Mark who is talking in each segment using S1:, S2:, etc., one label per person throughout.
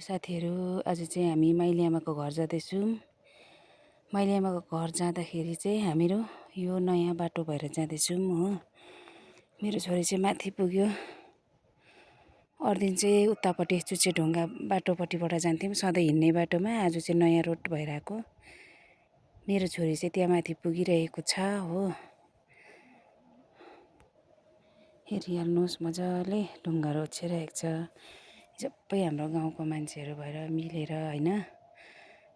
S1: साथीहरू आज चाहिँ हामी माइली आमाको घर जाँदैछौँ। माइली आमाको घर जाँदाखेरि चाहिँ हामीहरू यो नयाँ बाटो भएर जाँदैछौँ हो। मेरो छोरी चाहिँ माथि पुग्यो। अरू दिन चाहिँ उतापट्टि चुचेढुङ्गा बाटोपट्टिबाट जान्थ्यौँ सधैँ हिँड्ने बाटोमा। आज चाहिँ नयाँ रोड भएर आएको। मेरो छोरी चाहिँ त्यहाँ माथि पुगिरहेको छ हो। हेरिहाल्नुहोस् मजाले ढुङ्गाहरू ओछ्याइरहेको छ। सबै हाम्रो गाउँको मान्छेहरू भएर मिलेर होइन,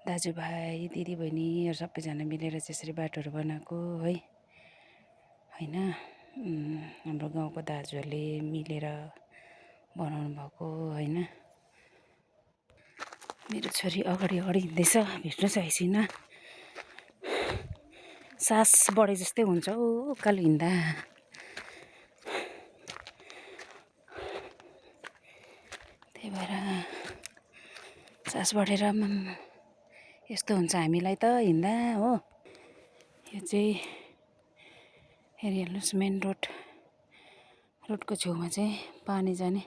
S1: दाजुभाइ दिदीबहिनीहरू सबैजना मिलेर त्यसरी बाटोहरू बनाएको है होइन। हाम्रो गाउँको दाजुहरूले मिलेर बनाउनु भएको होइन। मेरो छोरी अगाडि हिँड्दैछ, भेट्नुहोस् एकछिन। सास बढे जस्तै हुन्छ हो उकालो हिँड्दा। त्यही भएर सास बढेर यस्तो हुन्छ हामीलाई त हिँड्दा हो। यो चाहिँ हेरिहाल्नुहोस् मेन रोडको छेउमा चाहिँ पानी जाने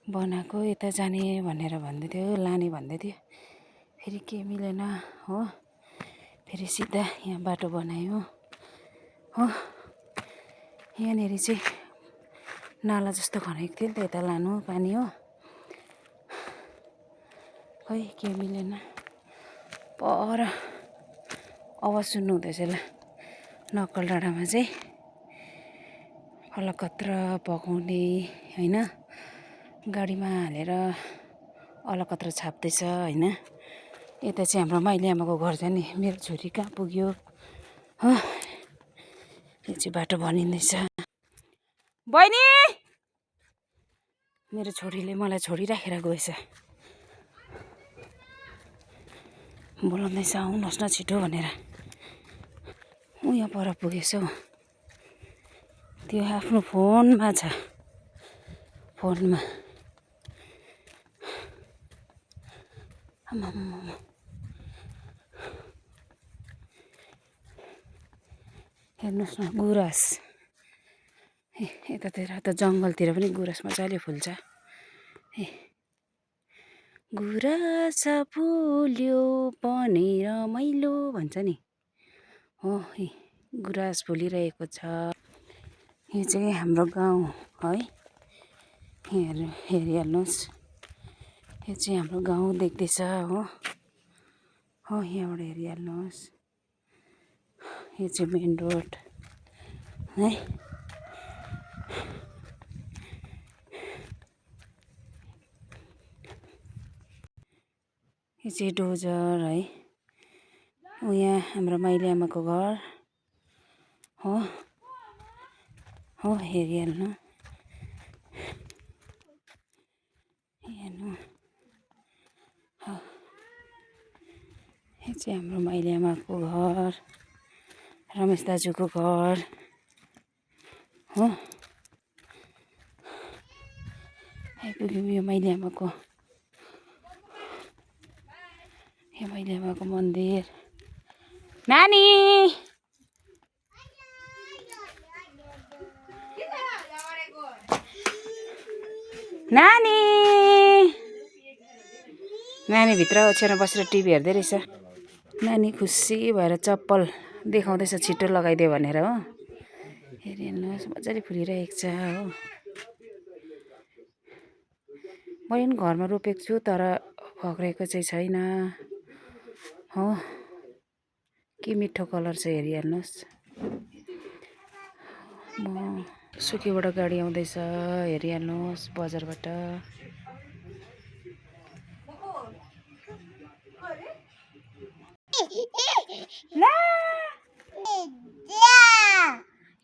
S1: बनाएको। यता जाने भनेर भन्दै थियो, लाने भन्दै थियो, फेरि के मिलेन हो। फेरि सिधा यहाँ बाटो बनायो हो। यहाँनिर चाहिँ नाला जस्तो खनेको थियो नि त, यता लानु पानी हो। खै के मिलेन। पर आवाज सुन्नु हुँदैछ ल, नक्कल डाँडामा चाहिँ अलकत्र पकाउने होइन, गाडीमा हालेर अलकत्र छाप्दैछ होइन। यता चाहिँ हाम्रो माइली आमाको घर जाने मेरो छोरी कहाँ पुग्यो हो। यो चाहिँ बाटो बनिँदैछ। बहिनी, मेरो छोरीले मलाई छोडिराखेर गएछ, बोलाउँदैछ आउनुहोस् न छिटो भनेर। ऊ यहाँ पर पुगेछ हौ, त्यो आफ्नो फोनमा छ, फोनमा। हेर्नुहोस् न गुराँस, यतातिर त जङ्गलतिर पनि गुराँस मजाले फुल्छ। गुराँस फुल्यो पनि रमाइलो भन्छ नि हो। गुराँस फुलिरहेको छ। यो चाहिँ हाम्रो गाउँ है, हेरिहाल्नुहोस्। यो चाहिँ हाम्रो गाउँ देख्दैछ हो। यहाँबाट हेरिहाल्नुहोस्। यो चाहिँ मेन रोड है। यो चाहिँ डोजर है। यहाँ हाम्रो माइली आमाको घर हो। हेरिहाल्नु, हेर्नु। यो चाहिँ हाम्रो माइली आमाको घर, रमेश दाजुको घर हो। आइपुग्यौँ यो माइली आमाको मन्दिर। नानी, नानी भित्र ओछ्याएर बसेर टिभी हेर्दै रहेछ। नानी खुसी भएर चप्पल देखाउँदैछ छिटो लगाइदियो भनेर हो। हेरिहाल्नुहोस् मजाले फुलिरहेको छ हो। मैले पनि घरमा रोपेको छु तर फक्रेको चाहिँ छैन हो। के मिठो कलर छ हेरिहाल्नुहोस्। म सुकेबाट गाडी आउँदैछ हेरिहाल्नुहोस् बजारबाट।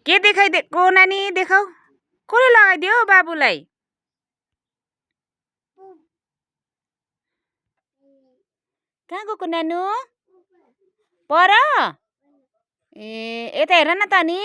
S1: के देखाइदिएको नानी, देखाऊ। कसले लगाइदियो बाबुलाई? कहाँ गएको नानु? पर ए यता हेर न त नि।